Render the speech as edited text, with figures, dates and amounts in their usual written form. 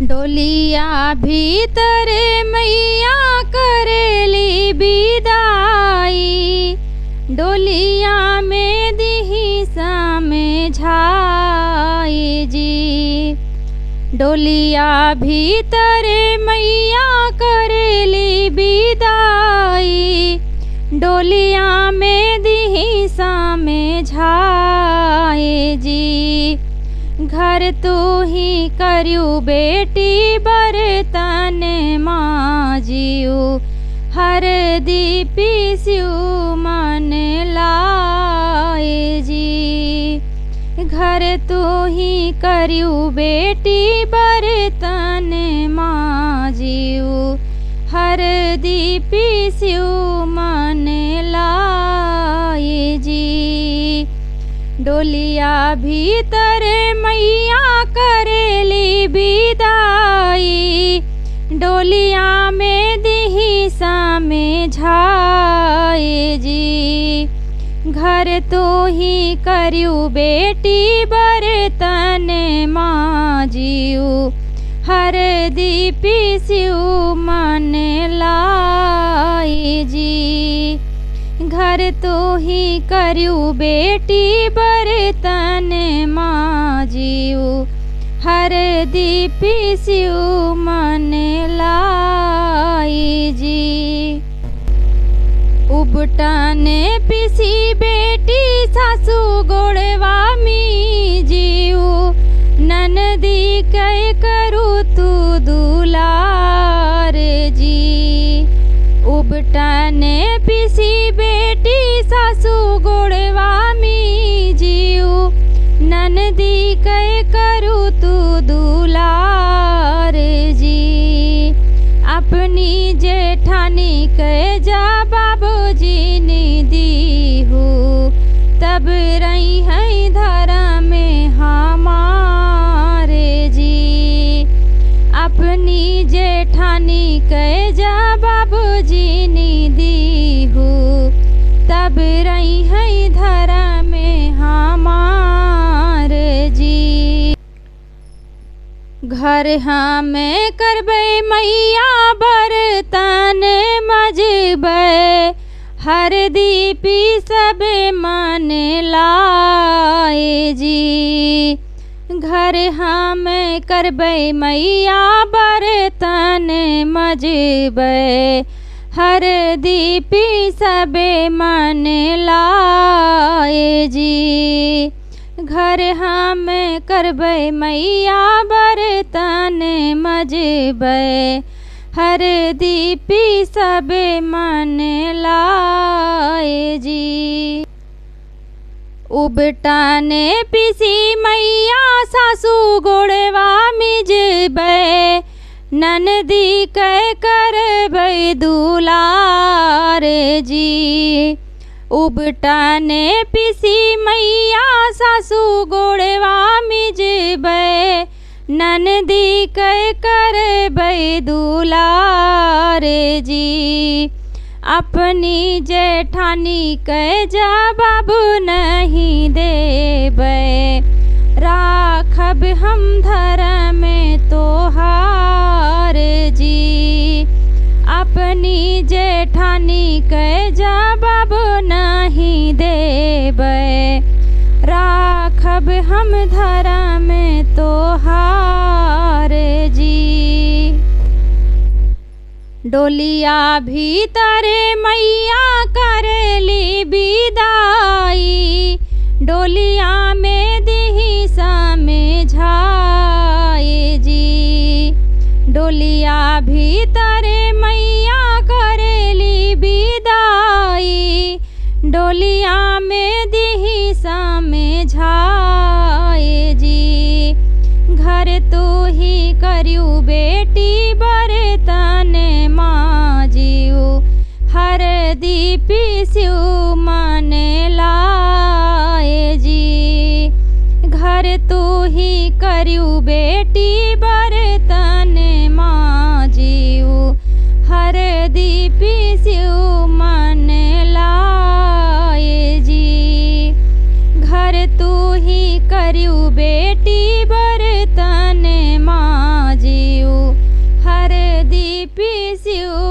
डोलिया भीतरे मैया करेली विदाई। डोलिया में दिही समझाई जी। डोलिया भीतरे मैया करेली विदाई। डोलिया में दिही समझाई जी। घर तू ही करियो बेटी बर्तन माजियो। हर दीपी स्यू मन लाए जी। घर तू ही करियो बेटी बर्तन माजियो। हर दीपी स्यू मन लाए जी। डोलिया भीतर मैया करेली विदाई। डोलिया में दिही समझाई जी। घर तो ही करियो बेटी बर्तन माजियो। हर दीपी स्यू मन लाई जी। घर तो ही करियो बेटी बर्तन माजियो। हर दीपी स्यू मन लाई जी। उबटन पिसी बेटी सासू गोड़वा मीजियो। ननदी कह करू तू दुलार जी। उबटन पिसी बेटी सासू गोड़वा मीजियो। ननदी कह करू तू दुलार जी। अपनी जेठानी कह जा बाबूजी ने दी हो। तब रही है धर्म में हमारे जी। अपनी जेठानी कह जा बाबूजी ने दी हो। तब रही है धर्म में हमारे जी। घर हमें करबे मैया बर्तन मजबे। हर दीपी सब मन लाए जी। घर हमें करबे मैया बर्तन मजबे। हर दीपी सब मन लाए जी। घर हमें करबे मैया बर्तन मजबे। हर दीपी सब मन लाए जी। उबटन पिसी मैया सासू गोड़वा मिजबे। ननदी कह करबे दुलार जी। उबटन पिसी मैया सासू गोड़वा मिजबे। ननदी कह करबे दुलार जी। अपनी जेठानी कह जा बाबू नहीं देबे। राखब हम धर्म में तोहार जी। अपनी जेठानी कह जा बाबू नहीं देबे। राखब हम धर्म में तोहार जी। डोलिया भीतर मैया करेली विदाई। डोलिया में दिही समझाई जी। डोलिया भीतर मैया करेली विदाई। डोलिया में दिही समझाई जी। घर तो ही करियो बेटी बर्तन माजियो। हर दीपी स्यू मन लाए जी। घर तो ही करियो बेटी बर्तन माजियो। हर दीपी स्यू मन लाए जी। घर तो ही करियो बेटी बर्तन माजियो। पीसियो